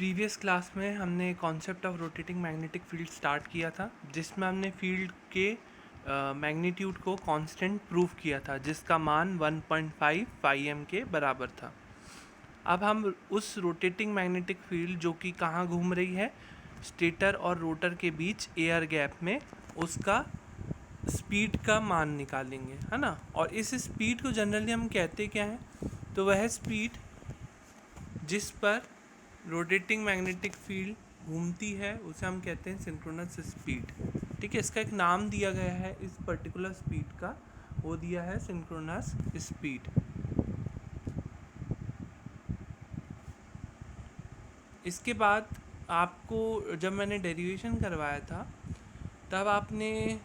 Previous class में हमने concept of rotating magnetic field start किया था, जिसमें हमने फील्ड के मैग्नीट्यूड को कांस्टेंट प्रूव किया था, जिसका मान 1.5 फाई एम के बराबर था। अब हम उस रोटेटिंग मैग्नेटिक फील्ड जो कि कहाँ घूम रही है, स्टेटर और रोटर के बीच एयर गैप में, उसका स्पीड का मान निकालेंगे, है ना। और इस स्पीड को जनरली हम कहते क्या हैं, तो वह स्पीड जिस पर रोटेटिंग मैग्नेटिक फील्ड घूमती है उसे हम कहते हैं सिंक्रोनस स्पीड। ठीक है, इसका एक नाम दिया गया है इस पर्टिकुलर स्पीड का, वो दिया है सिंक्रोनस स्पीड। इसके बाद आपको जब मैंने डेरिवेशन करवाया था तब आपने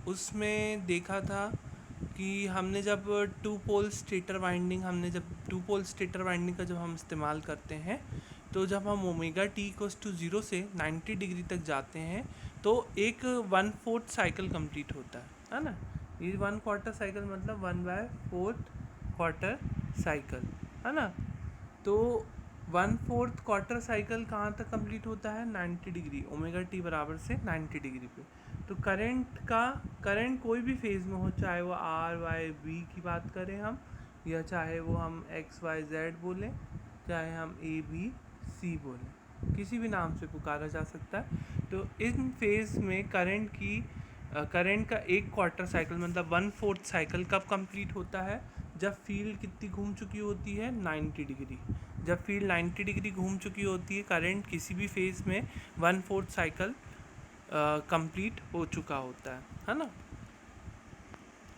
उसमें देखा था कि हमने जब टू पोल स्टेटर वाइंडिंग का जब हम इस्तेमाल करते हैं, तो जब हम ओमेगा टी इक्वल्स टू 0 से 90 डिग्री तक जाते हैं तो एक 1/4 साइकिल कंप्लीट होता है ना। ये 1/4 साइकिल मतलब 1/4 क्वार्टर साइकिल, है ना। तो 1/4 क्वार्टर साइकिल कहाँ तक कंप्लीट होता है, 90 डिग्री, ओमेगा टी बराबर से 90 डिग्री पे। तो करंट कोई भी फेज़ में हो, चाहे वो आर वाई बी की बात करें हम, या चाहे वो हम एक्स वाई जेड बोलें, चाहे हम ए बी सी बोलें, किसी भी नाम से पुकारा जा सकता है। तो इन फेज़ में करंट का एक क्वार्टर साइकिल मतलब 1/4 साइकिल कब कंप्लीट होता है, जब फील्ड कितनी घूम चुकी होती है, 90 डिग्री। जब फील्ड 90 डिग्री घूम चुकी होती है, करंट किसी भी फेज़ में 1/4 साइकिल कंप्लीट हो चुका होता है ना।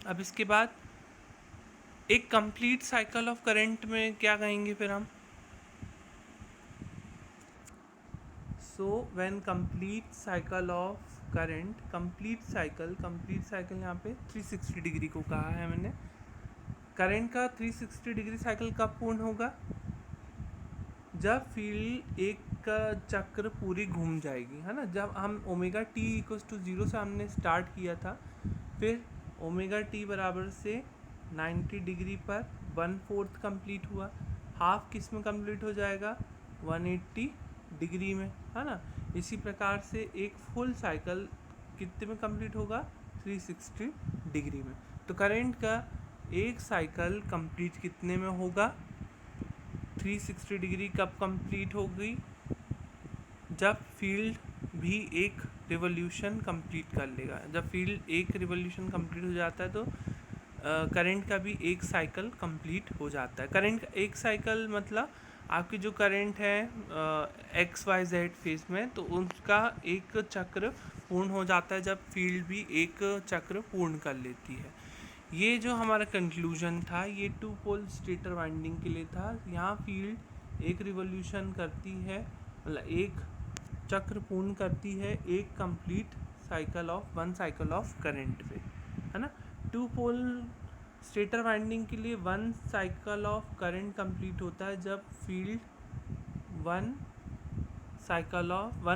अब इसके बाद एक कंप्लीट साइकिल ऑफ करंट में क्या कहेंगे फिर हम, so when complete cycle of current, complete cycle यहाँ पे 360 डिग्री को कहा है मैंने। करंट का 360 डिग्री साइकिल कब पूर्ण होगा, जब फील्ड एक का चक्र पूरी घूम जाएगी, है ना। जब हम ओमेगा टी इक्वल्स टू 0 से हमने स्टार्ट किया था, फिर ओमेगा टी बराबर से 90 डिग्री पर 1/4 कंप्लीट हुआ, हाफ किस में कंप्लीट हो जाएगा, 180 डिग्री में, है ना। इसी प्रकार से एक फुल साइकिल कितने में कंप्लीट होगा, 360 डिग्री में। तो करंट का एक साइकिल कंप्लीट कितने में होगा, 360 डिग्री कब कंप्लीट हो गई, जब फील्ड भी एक रिवॉल्यूशन कंप्लीट कर लेगा। जब फील्ड एक रिवॉल्यूशन कंप्लीट हो जाता है तो करंट का भी एक साइकिल कंप्लीट हो जाता है। करंट का एक साइकिल मतलब आपकी जो करंट है एक्स वाई जेड फेज में, तो उसका एक चक्र पूर्ण हो जाता है जब फील्ड भी एक चक्र पूर्ण कर लेती है। ये जो हमारा कंक्लूजन था, ये टू पोल स्टेटर वाइंडिंग के लिए था। यहाँ फील्ड एक रिवॉल्यूशन करती है, मतलब एक चक्र पूर्ण करती है एक complete one cycle of current पे, है ना। टू पोल स्टेटर वाइंडिंग के लिए one cycle of current complete होता है जब फील्ड वन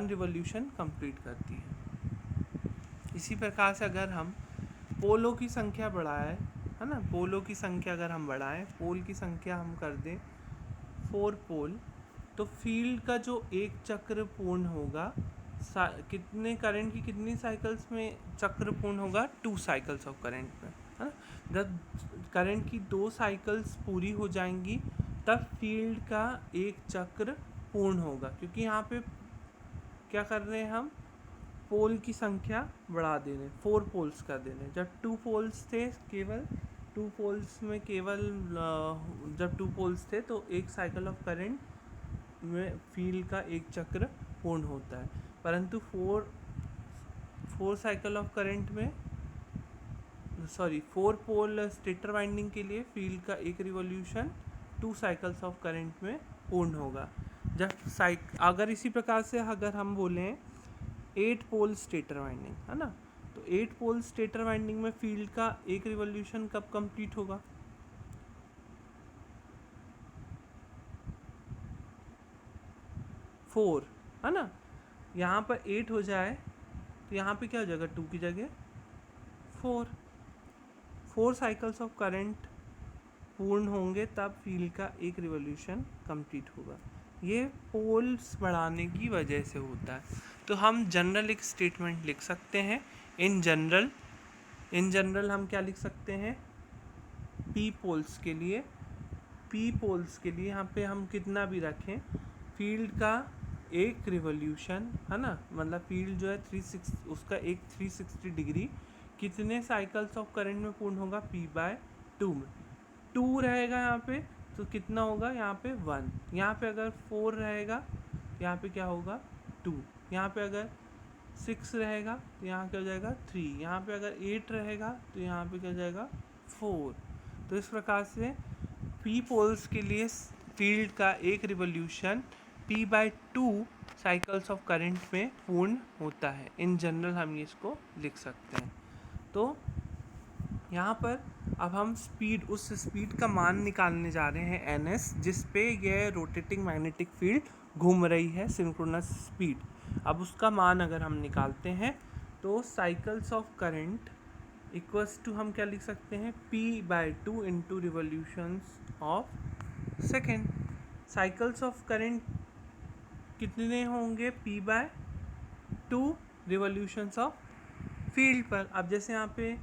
रिवॉल्यूशन कंप्लीट करती है। इसी प्रकार से अगर हम पोलों की संख्या बढ़ाएं, है ना, पोलों की संख्या अगर हम बढ़ाएं, पोल की संख्या हम कर दें 4 पोल, तो फील्ड का जो एक चक्र पूर्ण होगा, कितने करंट की कितनी साइकिल्स में चक्र पूर्ण होगा, 2 साइकिल्स ऑफ करंट में, है ना। जब करंट की 2 साइकिल्स पूरी हो जाएंगी तब फील्ड का एक चक्र पूर्ण होगा, क्योंकि यहाँ पे क्या कर रहे हैं हम, पोल की संख्या बढ़ा दे रहे, 4 पोल्स कर दे रहे। जब 2 पोल्स थे, केवल 2 पोल्स में जब 2 पोल्स थे तो एक साइकिल ऑफ करंट में फील्ड का एक चक्र पूर्ण होता है, परंतु 4 साइकिल ऑफ करंट में 4 पोल स्टेटर वाइंडिंग के लिए फील्ड का एक रिवॉल्यूशन 2 साइकिल्स ऑफ करंट में पूर्ण होगा। अगर इसी प्रकार से अगर हम बोलें 8 पोल स्टेटर वाइंडिंग, है ना, तो 8 पोल स्टेटर वाइंडिंग में फील्ड का एक रिवॉल्यूशन कब कंप्लीट होगा, 4, है ना। यहाँ पर 8 हो जाए तो यहाँ पे क्या हो जाएगा, 2 की जगह 4 साइकिल्स ऑफ करंट पूर्ण होंगे तब फील्ड का एक रिवॉल्यूशन कंप्लीट होगा। ये पोल्स बढ़ाने की वजह से होता है। तो हम जनरल एक स्टेटमेंट लिख सकते हैं। इन जनरल हम क्या लिख सकते हैं, पी पोल्स के लिए यहाँ पे हम कितना भी रखें, फील्ड का एक रिवोल्यूशन है ना, मतलब फील्ड जो है 360 उसका एक 360 डिग्री कितने साइकिल्स ऑफ करंट में पूर्ण होगा, p/2 में। 2 रहेगा यहाँ पे तो कितना होगा, यहाँ पे 1, यहाँ पे अगर 4 रहेगा यहाँ पे क्या होगा 2, यहाँ पे अगर 6 रहेगा तो यहाँ क्या हो जाएगा 3, यहाँ पे अगर 8 रहेगा तो यहाँ पे क्या हो जाएगा 4। तो इस प्रकार से p पोल्स के लिए फील्ड का एक revolution p/2 cycles of current में पूर्ण होता है। इन जनरल हम ये इसको लिख सकते हैं। तो यहाँ पर अब हम उस स्पीड का मान निकालने जा रहे हैं ns, जिस पे यह रोटेटिंग मैग्नेटिक फील्ड घूम रही है सिंक्रोनस स्पीड। अब उसका मान अगर हम निकालते हैं तो cycles of current equals to हम क्या लिख सकते हैं, p/2 into revolutions of second. Cycles of current कितने होंगे, p/2 रिवोल्यूशंस ऑफ फील्ड पर। अब जैसे यहाँ पे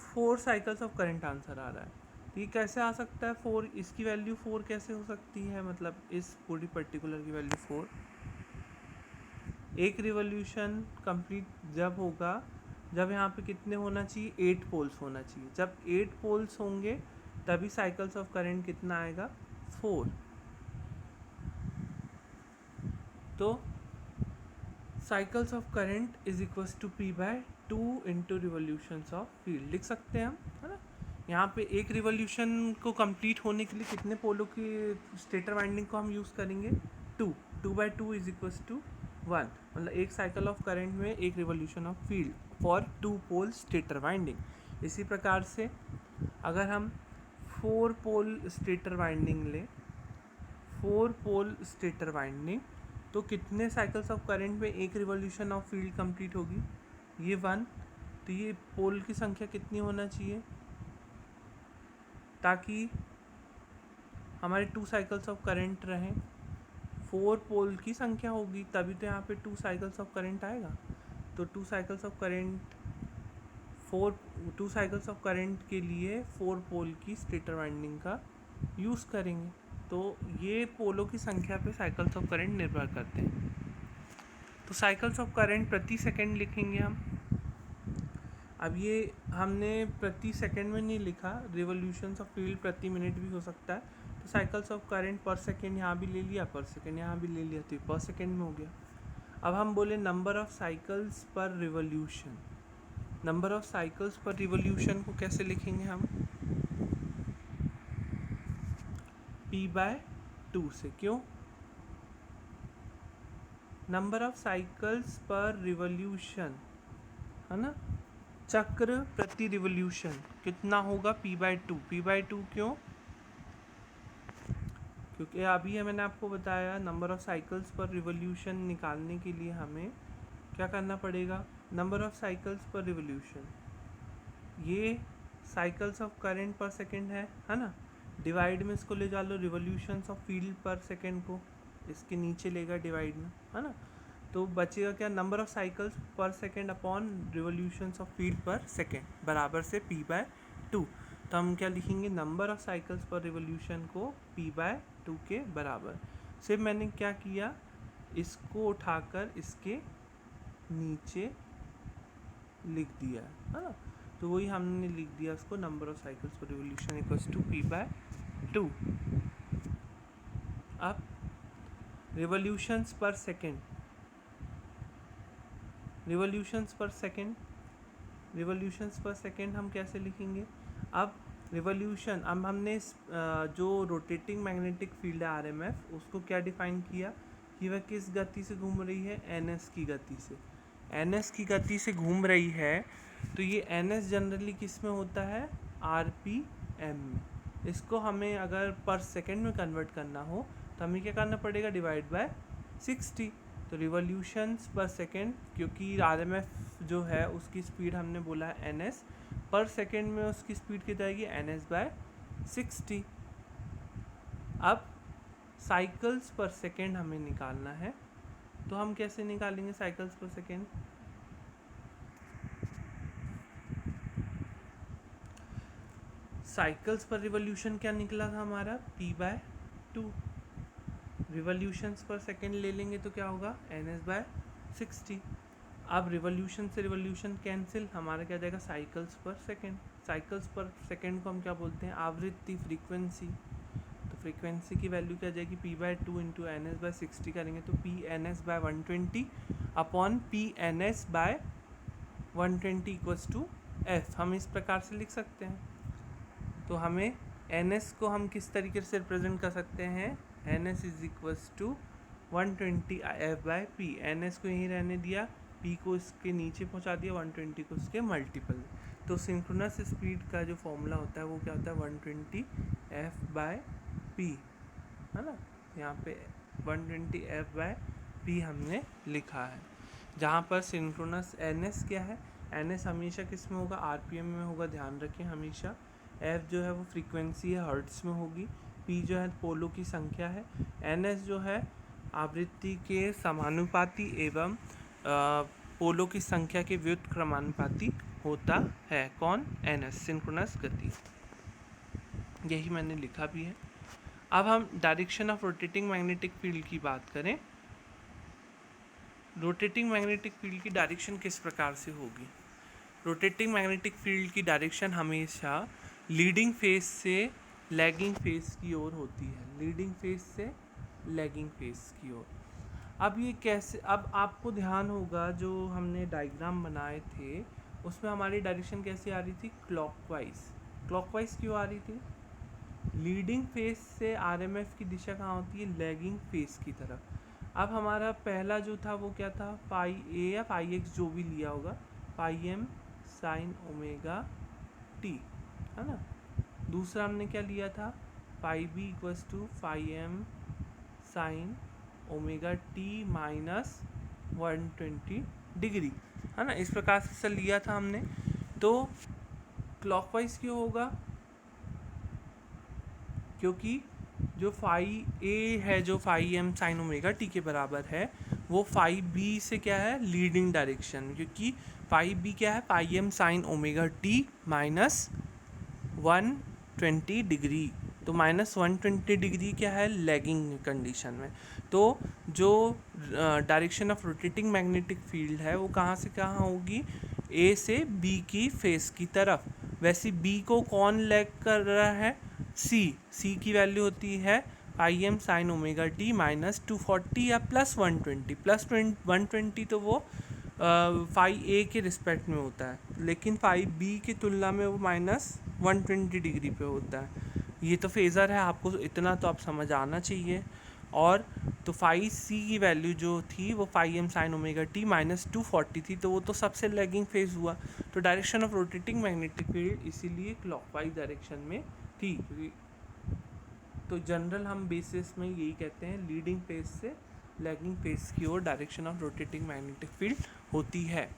4 साइकिल्स ऑफ करंट आंसर आ रहा है, तो ये कैसे आ सकता है 4, इसकी वैल्यू 4 कैसे हो सकती है, मतलब इस पूरी पर्टिकुलर की वैल्यू 4। एक रिवोल्यूशन कंप्लीट जब होगा जब यहाँ पे कितने होना चाहिए, 8 पोल्स होना चाहिए। जब 8 पोल्स होंगे तभी साइकिल्स ऑफ करंट कितना आएगा, 4। तो cycles of current is equals to p/2 into revolutions of field लिख सकते हैं हम, है ना। यहाँ पे एक रिवोल्यूशन को कंप्लीट होने के लिए कितने पोलों की स्टेटर वाइंडिंग को हम यूज़ करेंगे, 2/2 इज इक्वल्स टू 1, मतलब एक साइकिल ऑफ करंट में एक revolution of field for 2 pole stator winding. इसी प्रकार से अगर हम 4 पोल स्टेटर वाइंडिंग लें, 4 पोल स्टेटर वाइंडिंग, तो कितने साइकिल्स ऑफ करंट में एक रिवोल्यूशन ऑफ फील्ड कंप्लीट होगी, ये 1। तो ये पोल की संख्या कितनी होना चाहिए, ताकि हमारे 2 साइकिल्स ऑफ करंट रहें। 4 पोल की संख्या होगी तभी तो यहाँ पे 2 साइकिल्स ऑफ करंट आएगा। तो 2 साइकिल्स ऑफ करंट के लिए 4 पोल की स्टेटर वाइंडिंग का यूज़ करेंगे। तो ये पोलों की संख्या पे साइकिल्स ऑफ करंट निर्भर करते हैं। तो साइकिल्स ऑफ करंट प्रति सेकंड लिखेंगे हम। अब ये हमने प्रति सेकंड में नहीं लिखा, रिवोल्यूशंस ऑफ फील्ड प्रति मिनट भी हो सकता है। तो साइकिल्स ऑफ करंट पर सेकंड यहाँ भी ले लिया, पर सेकंड यहाँ भी ले लिया, तो पर सेकंड में हो गया। अब हम बोले number of cycles per revolution. Number of cycles per revolution को कैसे लिखेंगे हम, p/2 से। क्यों, number of cycles per revolution है ना, चक्र प्रति रिवोल्यूशन कितना होगा, p/2। p/2 क्यों, क्योंकि अभी मैंने आपको बताया number of cycles per revolution निकालने के लिए हमें क्या करना पड़ेगा, number of cycles per revolution, ये साइकिल्स ऑफ करंट पर सेकंड है ना, डिवाइड में इसको ले जा लो रिवोल्यूशंस ऑफ फील्ड पर सेकंड को, इसके नीचे लेगा डिवाइड में, है ना। तो बचेगा क्या, नंबर ऑफ साइकिल्स पर second upon revolutions of field पर सेकंड बराबर से p/2। तो हम क्या लिखेंगे, number of cycles per revolution को p/2 के बराबर। सिर्फ मैंने क्या किया, इसको उठाकर इसके नीचे लिख दिया है ना, तो वही हमने लिख दिया उसको, number of cycles per revolution equals to p/2। अब रिवोल्यूशंस पर सेकंड, रिवोल्यूशंस पर सेकंड हम कैसे लिखेंगे। अब रिवोल्यूशन, अब हमने जो रोटेटिंग मैग्नेटिक फील्ड है RMF, उसको क्या डिफाइन किया कि वह किस गति से घूम रही है, ns की गति से। ns की गति से घूम रही है, तो ये ns जनरली किस में होता है, RPM में। इसको हमें अगर पर सेकंड में कन्वर्ट करना हो तो हमें क्या करना पड़ेगा, डिवाइड बाय 60। तो रिवोल्यूशंस पर सेकंड, क्योंकि RMF जो है उसकी स्पीड हमने बोला है ns, पर सेकंड में उसकी स्पीड कितनी आएगी, ns/60। अब साइकिल्स पर सेकेंड हमें निकालना है। तो हम कैसे निकालेंगे साइकिल्स पर सेकेंड? साइकिल्स पर रिवॉल्यूशन क्या निकला था हमारा? p/2। रिवॉल्यूशंस पर सेकेंड ले लेंगे तो क्या होगा? ns/60। अब रिवॉल्यूशन से रिवॉल्यूशन कैंसिल, हमारा क्या जाएगा? साइकिल्स पर सेकेंड। साइकिल्स पर सेकेंड को हम क्या बोलते हैं? आवृत्ति, फ्रीक्वेंसी। तो फ्रीक्वेंसी की वैल्यू क्या जाएगी? p/2 इंटू ns/60 करेंगे तो pns/120 upon pns/120 equals to f। हम इस प्रकार से लिख सकते हैं। तो हमें ns को हम किस तरीके से रिप्रेजेंट कर सकते हैं? ns is equals to 120f/p। ns को यहीं रहने दिया, p को इसके नीचे पहुंचा दिया, 120 को इसके मल्टीपल। तो सिंक्रोनस स्पीड का जो फॉर्मूला होता है वो क्या होता है? 120f/p, है ना। यहाँ पे 120f/p हमने लिखा है, जहाँ पर सिंक्रोनस ns क्या है? ns हमेशा किस में होगा? आरपीएम में होगा, ध्यान रखें हमेशा। f जो है वो फ्रीक्वेंसी है, हर्ट्स में होगी। p जो है पोलों की संख्या है। ns जो है आवृत्ति के समानुपाती एवं पोलों की संख्या के व्युत्क्रमानुपाती होता है। कौन? ns, सिंक्रोनस गति। यही मैंने लिखा भी है। अब हम direction of rotating magnetic field की बात करें। रोटेटिंग मैग्नेटिक फील्ड की डायरेक्शन किस प्रकार से होगी? रोटेटिंग मैग्नेटिक फील्ड की डायरेक्शन हमेशा लीडिंग फेस से लैगिंग फेस की ओर होती है। लीडिंग फेस से लैगिंग फेस की ओर। अब ये कैसे? अब आपको ध्यान होगा जो हमने डायग्राम बनाए थे उसमें हमारी डायरेक्शन कैसे आ रही थी? क्लॉकवाइज। क्लॉकवाइज क्यों आ रही थी? लीडिंग फेस से आरएमएफ की दिशा कहाँ होती है? लैगिंग फेस की तरफ। अब हमारा पहला जो था वो क्या था? पाई ए या पाई एक्स जो भी लिया होगा, phi M sine omega T, है ना। दूसरा हमने क्या लिया था? Phi B equals to phi M sine omega T minus 120 degree, है ना। इस प्रकार से लिया था हमने। तो क्लॉकवाइज क्यों होगा? क्योंकि जो फाई ए है, जो phi M sine omega T के बराबर है, वो फाई बी से क्या है? Leading direction. क्योंकि फाई बी क्या है? Phi M sine omega T minus 120 degree. तो माइनस 120 डिग्री क्या है? लैगिंग कंडीशन में। तो जो direction of rotating magnetic field है वो कहाँ से कहाँ होगी? ए से बी की फेस की तरफ। वैसे बी को कौन लैग कर रहा है? सी की वैल्यू होती है phi M sine omega T minus 240 या प्लस 120। प्लस 120 तो वो फाई ए के रिस्पेक्ट में होता है, लेकिन फाई बी की तुलना में वो माइनस 120 डिग्री पे होता है। ये तो फेज़र है, आपको इतना तो आप समझ आना चाहिए। और तो फाई सी की वैल्यू जो थी वो phi M sine omega T minus 240 थी, तो वो तो सबसे लैगिंग फेज हुआ। तो direction of rotating magnetic field इसीलिए क्लॉकवाइज डायरेक्शन में थी। तो जनरल हम बेसिस में यही कहते हैं, लीडिंग फेज से लैगिंग फेज की ओर direction of rotating magnetic field होती है।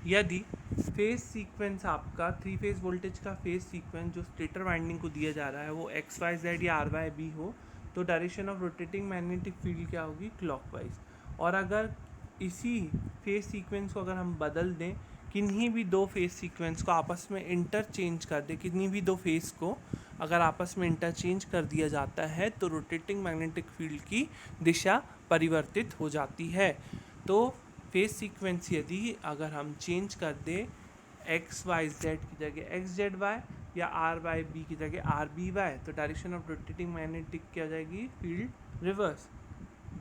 यदि फेज सीक्वेंस आपका 3 फेज वोल्टेज का फेज सीक्वेंस जो स्टेटर वाइंडिंग को दिया जा रहा है वो एक्स वाई जेड या आर वाई बी हो, तो direction of rotating magnetic field क्या होगी? क्लॉकवाइज। और अगर इसी फेज सीक्वेंस को अगर हम बदल दें, किन्हीं भी दो फेज सीक्वेंस को आपस में इंटरचेंज कर दें, किन्हीं भी दो फेज को अगर आपस में इंटरचेंज कर दिया जाता है, तो रोटेटिंग मैग्नेटिक फील्ड की दिशा परिवर्तित हो जाती है। तो फेज सीक्वेंस यदि अगर हम चेंज कर दें, एक्स वाई जेड की जगह एक्स जेड वाई या आर वाई बी की जगह आर बी वाई, तो डायरेक्शन ऑफ रोटेटिंग मैग्नेटिक क्या जाएगी? Field reverse.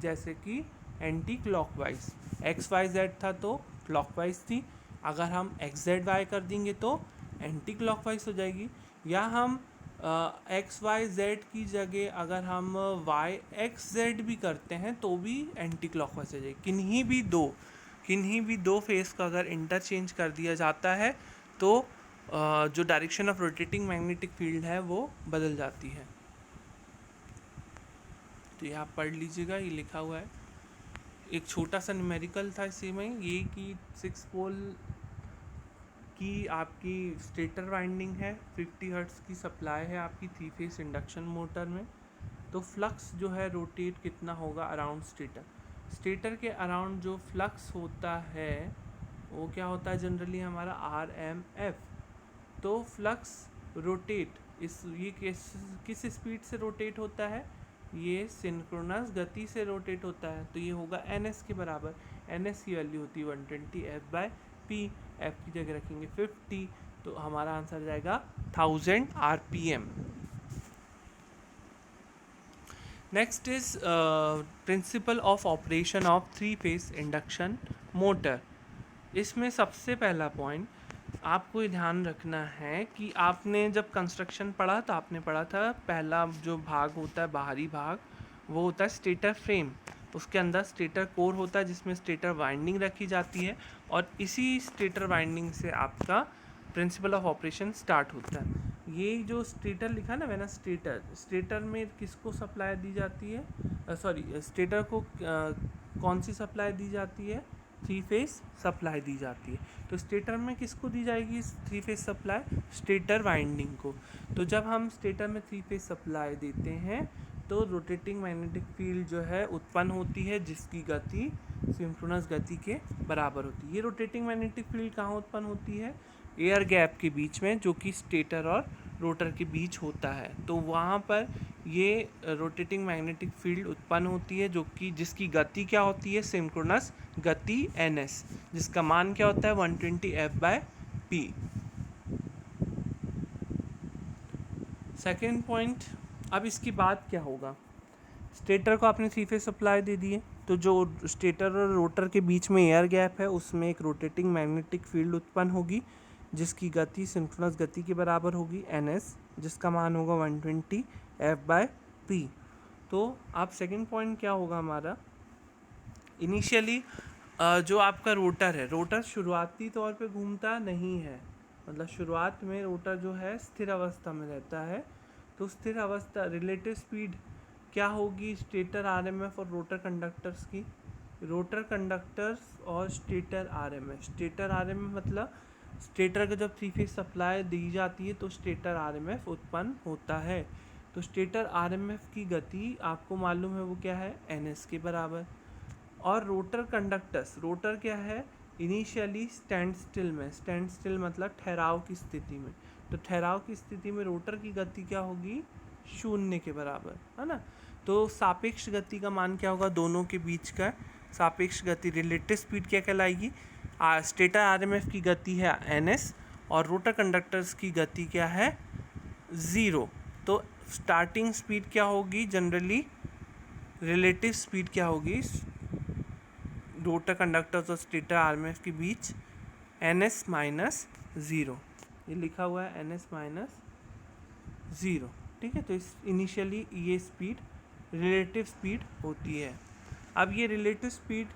जैसे कि anti clockwise. X Y Z था तो क्लॉकवाइज थी, अगर हम एक्स जेड वाई कर देंगे तो एंटी क्लॉकवाइज हो जाएगी। या हम एक्स वाई जेड की जगह अगर हम वाई एक्स जेड भी करते हैं तो भी एंटी क्लॉकवाइज हो जाएगी। किन्हीं भी दो फेस का अगर इंटरचेंज कर दिया जाता है तो जो direction of rotating magnetic field है वो बदल जाती है। तो ये आप पढ़ लीजिएगा, ये लिखा हुआ है। एक छोटा सा न्यूमेरिकल था इसी में, ये कि 6 पोल कि आपकी स्टेटर वाइंडिंग है, 50 हर्ट्ज की सप्लाई है आपकी 3 फेस इंडक्शन मोटर में, तो फ्लक्स जो है रोटेट कितना होगा अराउंड स्टेटर। स्टेटर के अराउंड जो फ्लक्स होता है वो क्या होता है जनरली हमारा RMF। तो फ्लक्स रोटेट ये किस स्पीड से रोटेट होता है, ये सिंक्रोनस गति से रोटेट होता है, तो ये होगा NS के बराबर। NS की वैल्यू होती है 120 F/P, F की जगह रखेंगे 50, तो हमारा आंसर जाएगा 1000 RPM। Next is principle of operation of 3 phase induction motor. इसमें सबसे पहला पॉइंट आपको ध्यान रखना है कि आपने जब कंस्ट्रक्शन पढ़ा तो आपने पढ़ा था पहला जो भाग होता है बाहरी भाग वो होता है स्टेटर फ्रेम, उसके अंदर स्टेटर कोर होता है जिसमें स्टेटर वाइंडिंग रखी जाती है और इसी स्टेटर वाइंडिंग से आपका प्रिंसिपल ऑफ ऑपरेशन स्टार्ट होता है। ये जो स्टेटर लिखा ना मैंने, स्टेटर में किसको सप्लाई दी जाती है, स्टेटर को कौन सी सप्लाई दी जाती है, 3 फेस सप्लाई दी जाती है। तो स्टेटर में किसको दी जाएगी 3 फेस सप्लाई, स्टेटर वाइंडिंग को। तो जब हम स्टेटर में 3 फेस सप्लाई देते हैं तो रोटेटिंग मैग्नेटिक फील्ड जो है उत्पन्न होती है जिसकी गति सिंक्रोनस गति के बराबर होती है। ये रोटेटिंग मैग्नेटिक फील्ड कहाँ उत्पन्न होती है, एयर गैप के बीच में जो कि स्टेटर और रोटर के बीच होता है। तो वहाँ पर ये रोटेटिंग मैग्नेटिक फील्ड उत्पन्न होती है जो कि जिसकी गति क्या होती है, सिंक्रोनस गति NS, जिसका मान क्या होता है 120 F/P। सेकेंड पॉइंट, अब इसकी बात क्या होगा, स्टेटर को आपने 3 फेस सप्लाई दे दी है तो जो स्टेटर और रोटर के बीच में एयर गैप है उसमें एक रोटेटिंग मैग्नेटिक फील्ड उत्पन्न होगी जिसकी गति सिंक्रोनस गति के बराबर होगी NS, जिसका मान होगा 120 F/P। तो अब सेकंड पॉइंट क्या होगा हमारा, इनिशियली जो आपका रोटर है, रोटर शुरुआती तौर पे घूमता नहीं है, मतलब शुरुआत में रोटर जो है स्थिर अवस्था में रहता है। तो स्थिर अवस्था रिलेटिव स्पीड क्या होगी स्टेटर RMF और रोटर कंडक्टर्स की, रोटर कंडक्टर्स और स्टेटर RMF। स्टेटर RMF मतलब स्टेटर का जब 3 फेस सप्लाई दी जाती है तो स्टेटर RMF उत्पन्न होता है। तो स्टेटर RMF की गति आपको मालूम है वो क्या है, NS के बराबर। और रोटर कंडक्टर्स, रोटर क्या है इनिशियली स्टैंड स्टिल में, स्टैंड स्टिल मतलब ठहराव की स्थिति में, तो ठहराव की स्थिति में रोटर की गति क्या होगी, 0 के बराबर, है ना। तो सापेक्ष गति का मान क्या होगा, दोनों के बीच का सापेक्ष गति रिलेटिव स्पीड क्या कहलाएगी, स्टेटर RMF की गति है NS और रोटर कंडक्टर्स की गति क्या है 0। तो स्टार्टिंग स्पीड क्या होगी, जनरली रिलेटिव स्पीड क्या होगी रोटर कंडक्टर्स और स्टेटर RMF के बीच, NS - 0, ये लिखा हुआ है NS - 0, ठीक है। तो इस इनिशियली ये स्पीड रिलेटिव स्पीड होती है। अब ये रिलेटिव स्पीड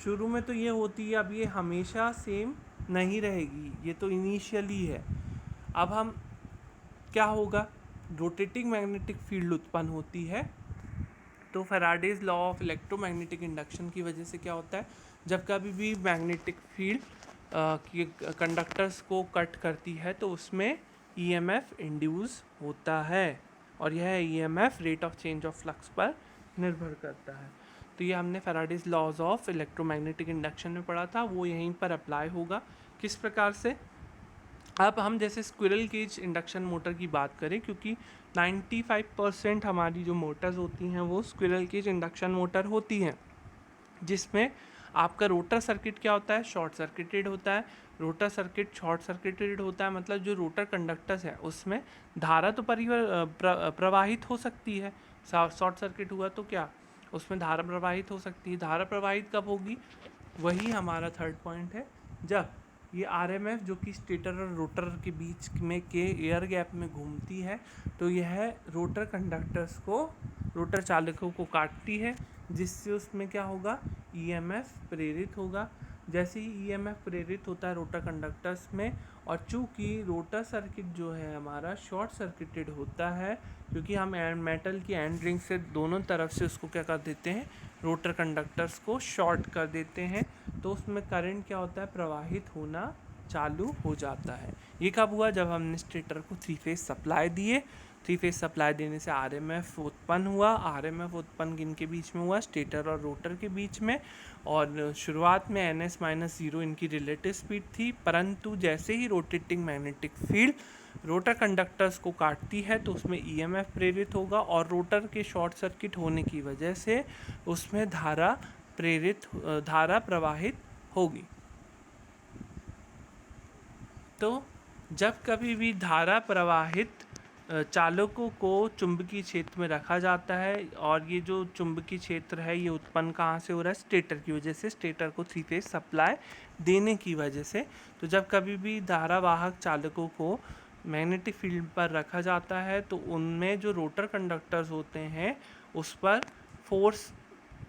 शुरू में तो ये होती है, अब ये हमेशा सेम नहीं रहेगी, ये तो इनिशियली है। अब हम क्या होगा, रोटेटिंग मैग्नेटिक फील्ड उत्पन्न होती है। तो Faraday's law of electromagnetic induction की वजह से क्या होता है, जब कभी भी मैग्नेटिक फील्ड कंडक्टर्स को कट करती है तो उसमें EMF इंड्यूस होता है और यह EMF rate of change of flux पर निर्भर करता है। तो ये हमने Faraday's laws of electromagnetic induction में पढ़ा था, वो यहीं पर अप्लाई होगा। किस प्रकार से, अब हम जैसे स्क्विरल केज इंडक्शन मोटर की बात करें, क्योंकि 95% हमारी जो मोटर्स होती हैं वो स्क्विरल केज इंडक्शन मोटर होती हैं, जिसमें आपका रोटर सर्किट क्या होता है, शॉर्ट सर्किटेड होता है। रोटर सर्किट शॉर्ट सर्किटेड होता है मतलब जो रोटर कंडक्टर्स है उसमें धारा तो प्रवाहित हो सकती है, शॉर्ट सर्किट हुआ तो क्या उसमें धारा प्रवाहित हो सकती है। धारा प्रवाहित कब होगी, वही हमारा थर्ड पॉइंट है, जब ये RMF जो कि स्टेटर और रोटर के बीच में के एयर गैप में घूमती है तो यह रोटर कंडक्टर्स को, रोटर चालकों को काटती है, जिससे उसमें क्या होगा, EMF प्रेरित होगा। जैसे ही EMF प्रेरित होता है रोटर कंडक्टर्स में, और चूँकि रोटर सर्किट जो है हमारा शॉर्ट सर्किटेड होता है, क्योंकि हम मेटल की एंड रिंग से दोनों तरफ से उसको क्या कर देते हैं, रोटर कंडक्टर्स को शॉर्ट कर देते हैं, तो उसमें करंट क्या होता है, प्रवाहित होना चालू हो जाता है। ये कब हुआ? जब हमने स्टेटर को 3 फेज सप्लाई दिए। 3 फेज सप्लाई देने से आरएमएफ उत्पन्न हुआ। आरएमएफ उत्पन्न किनके बीच में हुआ? स्टेटर और रोटर के बीच में। और शुरुआत में NS माइनस 0 इनकी रिलेटिव स्पीड थी, परंतु जैसे ही rotating magnetic field rotor conductors को काटती है तो उसमें ईएमएफ प्रेरित होगा और रोटर के शॉर्ट सर्किट होने की वजह से उसमें धारा प्रवाहित होगी। तो जब कभी भी धारा प्रवाहित चालकों को चुंबकीय क्षेत्र में रखा जाता है, और ये जो चुंबकीय क्षेत्र है ये उत्पन्न कहाँ से हो रहा है? स्टेटर की वजह से, स्टेटर को 3 फेज सप्लाई देने की वजह से। तो जब कभी भी धारावाहक चालकों को मैग्नेटिक फील्ड पर रखा जाता है तो उनमें जो रोटर कंडक्टर्स होते हैं उस पर फोर्स,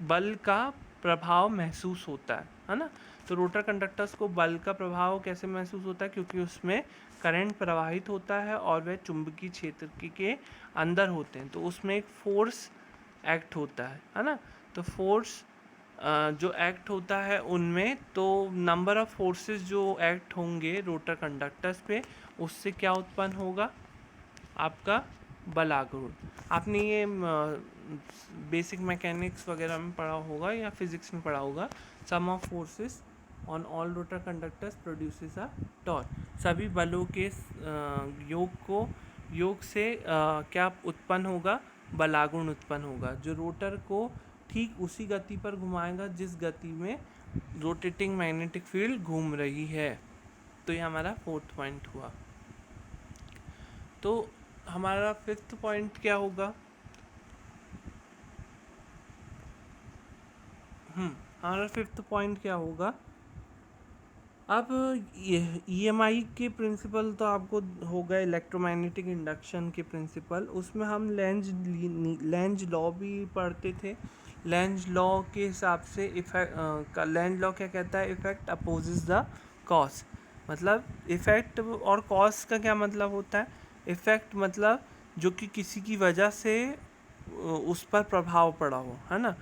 बल का प्रभाव महसूस होता है ना। तो रोटर कंडक्टर्स को बल का प्रभाव कैसे महसूस होता है? क्योंकि उसमें करंट प्रवाहित होता है और वह चुंबकीय क्षेत्र के अंदर होते हैं, तो उसमें एक फोर्स एक्ट होता है ना। तो फोर्स जो एक्ट होता है उनमें, तो नंबर ऑफ फोर्सेस जो एक्ट होंगे रोटर कंडक्टर्स पे, उससे क्या उत्पन्न होगा? आपका बलागुण। आपने ये बेसिक मैकेनिक्स वगैरह में पढ़ा होगा या फिजिक्स में पढ़ा होगा। Sum of forces on all rotor conductors produces a torque. सभी बलों के योग से क्या उत्पन्न होगा? बलागुण उत्पन्न होगा, जो रोटर को ठीक उसी गति पर घुमाएगा जिस गति में रोटेटिंग मैग्नेटिक फील्ड घूम रही है। तो ये हमारा 4th पॉइंट हुआ। तो हमारा 5th पॉइंट क्या होगा? हमारा 5th पॉइंट क्या होगा? अब EMI के प्रिंसिपल तो आपको हो गए, इलेक्ट्रोमैग्नेटिक इंडक्शन के प्रिंसिपल। उसमें हम लेंज लॉ भी पढ़ते थे। लेंज लॉ के हिसाब से लेंज लॉ क्या कहता है? Effect opposes the cause. मतलब इफेक्ट और कॉज का क्या मतलब होता है? इफेक्ट मतलब जो कि किसी की वजह से उस पर प्रभाव पड़ा हो, है ना।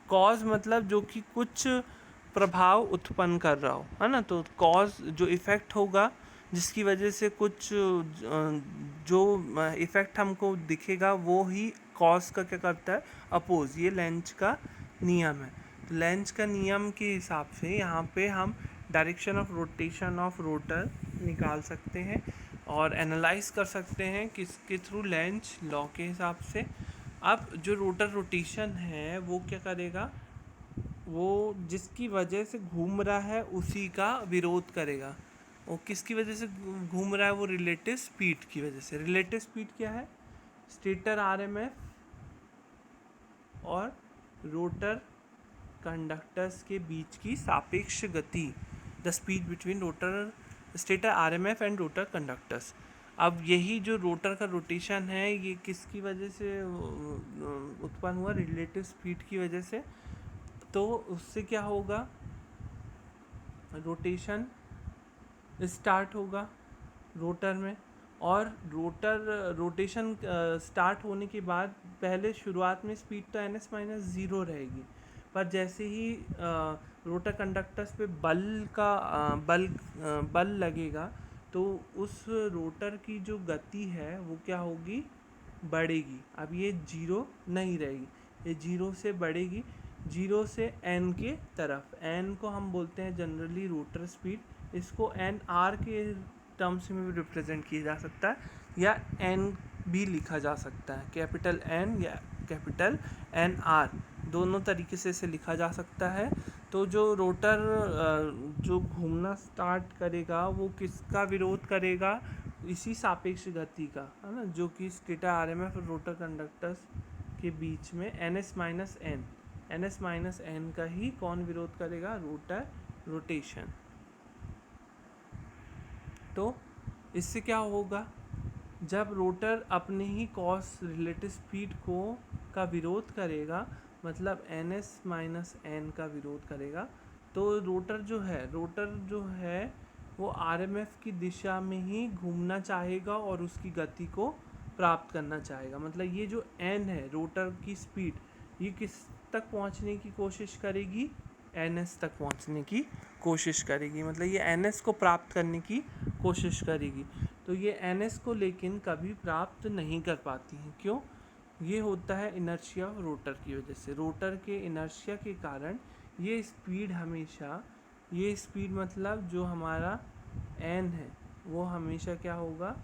कॉज मतलब जो कि कुछ प्रभाव उत्पन्न कर रहा हो, है ना। तो कॉज जो इफ़ेक्ट होगा जिसकी वजह से कुछ जो इफ़ेक्ट हमको दिखेगा वो ही कॉज का क्या करता है? अपोज। ये लेंज का नियम है। तो लेंज का नियम के हिसाब से यहाँ पे हम direction of rotation of rotor निकाल सकते हैं और एनालाइज कर सकते हैं किसके थ्रू? लेंज लॉ के हिसाब से। अब जो रोटर रोटेशन है वो क्या करेगा? वो जिसकी वजह से घूम रहा है उसी का विरोध करेगा। वो किसकी वजह से घूम रहा है? वो रिलेटिव स्पीड की वजह से। रिलेटिव स्पीड क्या है? स्टेटर आरएमएफ और रोटर कंडक्टर्स के बीच की सापेक्ष गति, the speed between stator RMF and rotor conductors. अब यही जो रोटर का रोटेशन है ये किसकी वजह से उत्पन्न हुआ? रिलेटिव स्पीड की वजह से। तो उससे क्या होगा? रोटेशन स्टार्ट होगा रोटर में, और रोटेशन स्टार्ट होने के बाद पहले शुरुआत में स्पीड तो NS माइनस 0 रहेगी, पर जैसे ही रोटर कंडक्टर्स पे बल लगेगा तो उस रोटर की जो गति है वो क्या होगी? बढ़ेगी। अब ये 0 नहीं रहेगी, ये 0 से बढ़ेगी, 0 से n के तरफ। n को हम बोलते हैं जनरली रोटर स्पीड। इसको NR के टर्म्स में भी रिप्रेजेंट किया जा सकता है या n भी लिखा जा सकता है, कैपिटल N या कैपिटल NR, दोनों तरीके से इसे लिखा जा सकता है। तो जो रोटर जो घूमना स्टार्ट करेगा वो किसका विरोध करेगा? इसी सापेक्ष गति का, है ना, जो कि स्टेटर आरएमएफ और रोटर कंडक्टर्स के बीच में NS माइनस n का ही कौन विरोध करेगा? Rotor rotation. तो इससे क्या होगा? जब रोटर अपने ही कॉस रिलेटिव स्पीड को का विरोध करेगा, मतलब NS माइनस n का विरोध करेगा, तो रोटर जो है वो आरएमएफ की दिशा में ही घूमना चाहेगा और उसकी गति को प्राप्त करना चाहेगा। मतलब ये जो n है रोटर की स्पीड, ये किस तक पहुंचने की कोशिश करेगी? NS तक पहुंचने की कोशिश करेगी, मतलब ये NS को प्राप्त करने की कोशिश करेगी। तो ये NS को लेकिन कभी प्राप्त नहीं कर पाती हैं। क्यों? ये होता है इनर्शिया ऑफ रोटर की वजह से। रोटर के इनर्शिया के कारण ये स्पीड हमेशा, ये स्पीड मतलब जो हमारा n है वो हमेशा क्या होगा,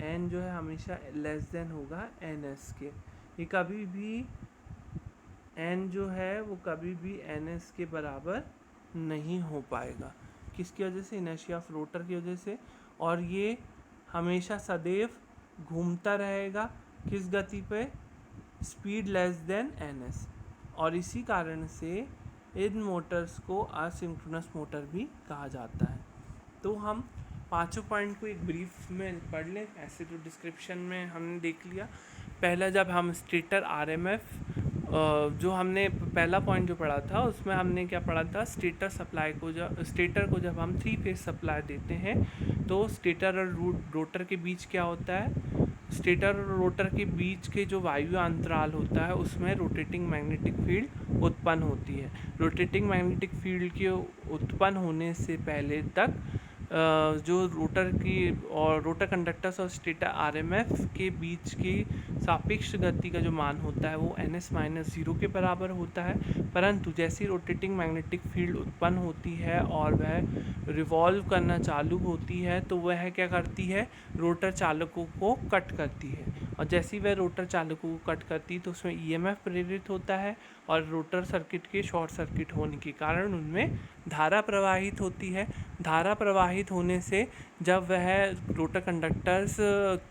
n जो है हमेशा लेस देन होगा NS के। ये कभी भी n जो है वो कभी भी NS के बराबर नहीं हो पाएगा। किसकी वजह से? इनर्शिया ऑफ रोटर की वजह से। और ये हमेशा सदैव घूमता रहेगा किस गति पे? Speed less than NS। और इसी कारण से इन मोटर्स को असिंक्रोनस मोटर भी कहा जाता है। तो हम पांचों पॉइंट को एक ब्रीफ में पढ़ लें। ऐसे तो डिस्क्रिप्शन में हमने देख लिया। पहला, जब हम स्टेटर RMF, जो हमने पहला पॉइंट जो पढ़ा था उसमें हमने क्या पढ़ा था, स्टेटर सप्लाई को, स्टेटर को जब हम 3 फेज सप्लाई देते हैं तो स्टेटर और रोटर के बीच क्या होता है, स्टेटर और रोटर के बीच के जो वायु अंतराल होता है उसमें रोटेटिंग मैग्नेटिक फील्ड उत्पन्न होती है। रोटेटिंग मैग्नेटिक फील्ड के उत्पन्न होने से पहले तक जो रोटर की और रोटर कंडक्टर्स और स्टेटर RMF के बीच की सापेक्ष गति का जो मान होता है वो NS-0 के बराबर होता है। परंतु जैसे रोटेटिंग मैग्नेटिक फील्ड उत्पन्न होती है और वह रिवॉल्व करना चालू होती है तो वह क्या करती है, रोटर चालकों को कट करती है। और जैसे ही वह रोटर चालकों को कट करती है तो उसमें EMF प्रेरित होता है और रोटर सर्किट के शॉर्ट सर्किट होने के कारण उनमें धारा प्रवाहित होती है। धारा प्रवाहित होने से जब वह रोटर कंडक्टर्स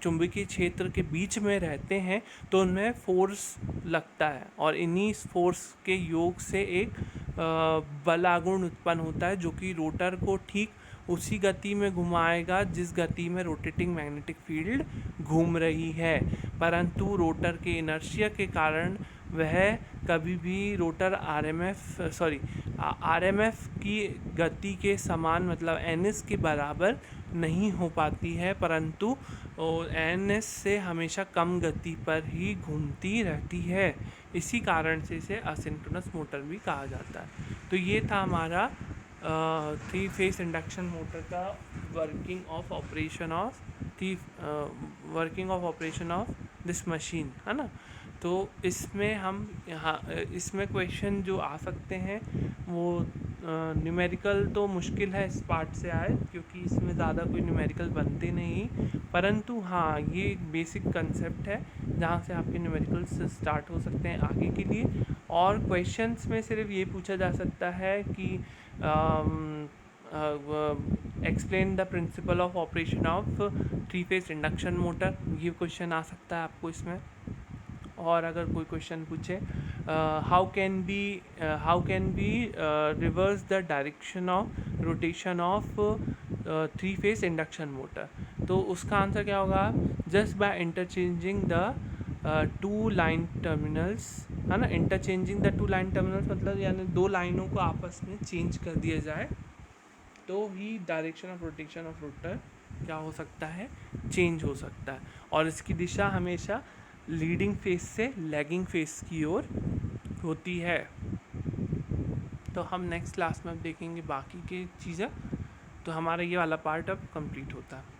चुंबकीय क्षेत्र के बीच में रहते हैं तो उनमें फोर्स लगता है और इन्हीं फोर्स के योग से एक बलागुण उत्पन्न होता है जो कि रोटर को ठीक उसी गति में घुमाएगा जिस गति में रोटेटिंग मैग्नेटिक फील्ड घूम रही है। परंतु रोटर के इनर्शिया के कारण वह कभी भी रोटर RMF की गति के समान मतलब NS के बराबर नहीं हो पाती है, परंतु NS से हमेशा कम गति पर ही घूमती रहती है। इसी कारण से इसे असिंक्रोनस मोटर भी कहा जाता है। तो ये था हमारा 3 फेज इंडक्शन मोटर का working of operation of this machine, है ना। तो इसमें हम इसमें क्वेश्चन जो आ सकते हैं वो न्यूमेरिकल तो मुश्किल है इस पार्ट से आए क्योंकि इसमें ज़्यादा कोई न्यूमेरिकल बनते नहीं, परंतु हाँ ये एक बेसिक कंसेप्ट है जहाँ से आपके न्यूमेरिकल्स स्टार्ट हो सकते हैं आगे के लिए। और क्वेश्चंस में सिर्फ ये पूछा जा सकता है कि explain the principle of operation of 3 phase induction motor, ये क्वेश्चन आ सकता है आपको इसमें। और अगर कोई क्वेश्चन पूछे how can be reverse the direction of rotation of 3 phase induction motor, तो उसका आंसर क्या होगा, just by interchanging the 2 line terminals, है ना। इंटरचेंजिंग द 2 लाइन टर्मिनल्स मतलब यानी 2 लाइनों को आपस में चेंज कर दिया जाए तो ही direction of rotation of rotor क्या हो सकता है, चेंज हो सकता है। और इसकी दिशा हमेशा लीडिंग फेस से लैगिंग फेस की ओर होती है। तो हम नेक्स्ट क्लास में अब देखेंगे बाकी की चीज़ें। तो हमारा ये वाला पार्ट अब कंप्लीट होता है।